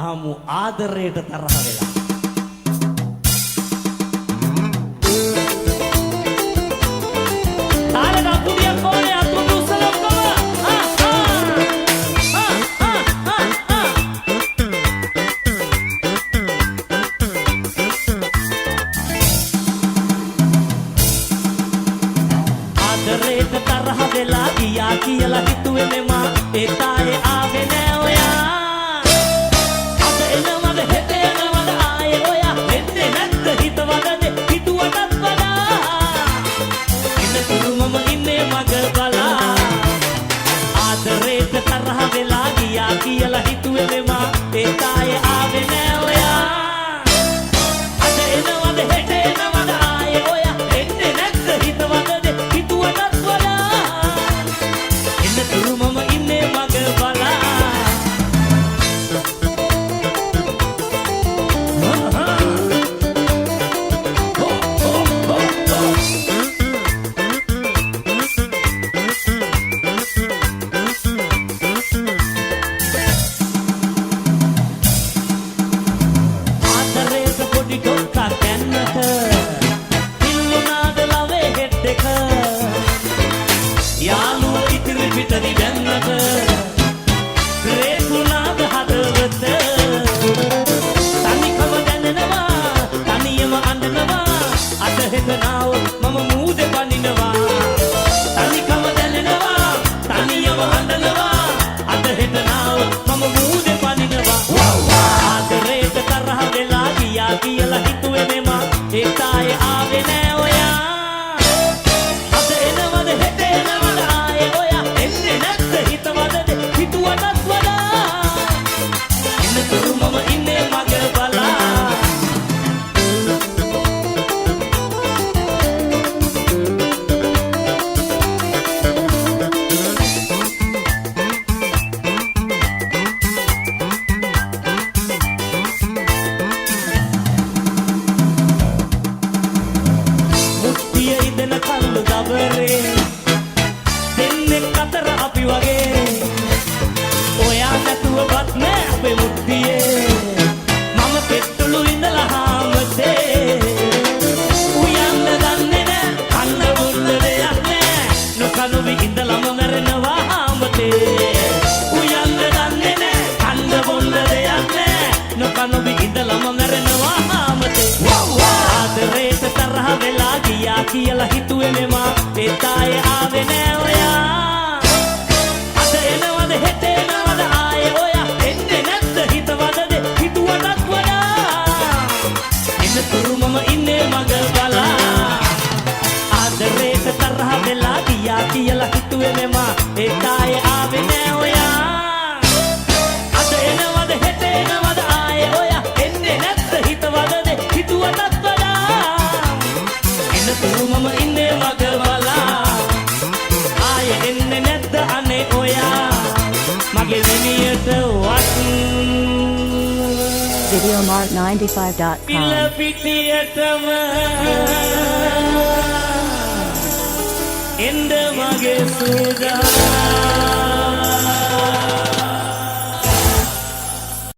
අහමු ආදරයට තරහ වෙලා. ආදරයට තරහ වෙලා ගියා කියලා හිතුවේ නෙමා ඒ තායේ ආවේ නෑ ඔයා. අද එනවද හෙට එනවද ආයේ ඔයා එන්නේ නැද්ද හිතවදනේ හිතුවටත් වඩා. ඉන්නතුරු මම ඉන්නේ මග බලා. ආදරයට තරහ වෙලා ගියා කියලා හිතුවේ නෙමා ඒ තායේ ආවේ නෑ ඔයා. අද එනවද හෙට එනවද ආයේ ඔයා එන්නේ නැද්ද හිතවදනේ හිතුවටත් වඩා. ඉන්නතුරු මම ඉන්නේ මග බලා. ආදරයට පොඩි ඩොක්කක් කන්නට පිල්ලුනාද ලවේ හෙට් එක. යාළුවෝ ඉතිරි පිටරි දැන්නට රේකුණාද හදවත. තනිකම දැනෙනවා තනියම අඬනවා අද හෙට නාව මම මූදේ පනිනවා. තනිකම දැනෙනවා තනියම අඬනවා අද හෙට නාව මම මූදේ පනිනවා. ආදරයට තරහ වෙලා ගියා කියලා හිතුවේ නෙමා ඒ තායේ ආවේ නෑ ඔයා. අද එනවද හෙට එනවද ආයේ ඔයා එන්නේ නැද්ද හිතවදනේ හිතුවටත් වඩා. ඉන්නතුරු මම ඉන්නේ මග බලා. මුට්ටිය ඉදෙන කල්ලු දබරේ දෙන්නෙක් අතර අපි වගේ. ඔයා නැතුවවත් නෑ අපේ මුට්ටියේ මම පෙට්ටුළු ඉඳලා හාමතේ. උයන්න දන්නේ නෑ කන්න බොන්න දෙයක් නෑ නොකනුවි ඉඳලම මැරෙනවා හාමතේ. උයන්න දන්නේ නෑ කන්න බොන්න දෙයක් නෑ නොකනුවි ඉඳලම මැරෙනවා හාමතේ. ආදරයට තරහ වෙලා ගියා කියලා හිතුවේ නෙමා ඒ තායේ ආවේ නෑ ඔයා. අද එනවද හෙට එනවද ආයේ ඔයා එන්නේ නැද්ද හිතවදනේ හිතුවටත් වඩා. ඉන්නතුරු මම ඉන්නේ මග බලා. ආදරයට තරහ වෙලා ගියා කියලා හිතුවේ නෙමා ඒ තායේ ආවේ නෑ ඔයා. අද එනවද හෙට එනවද ආයේ ඔයා එන්නේ නැද්ද හිතවදනේ හිතුවටත් වඩා. ඉන්නතුරු මම ඉන්නේ මග බලා. ආයේ එන්නේ නැද්ද අනේ ඔයා මගේ වෙනියට වත්. Videomart95.com. පිළ පිටියටම එන්න මගේ සූදා.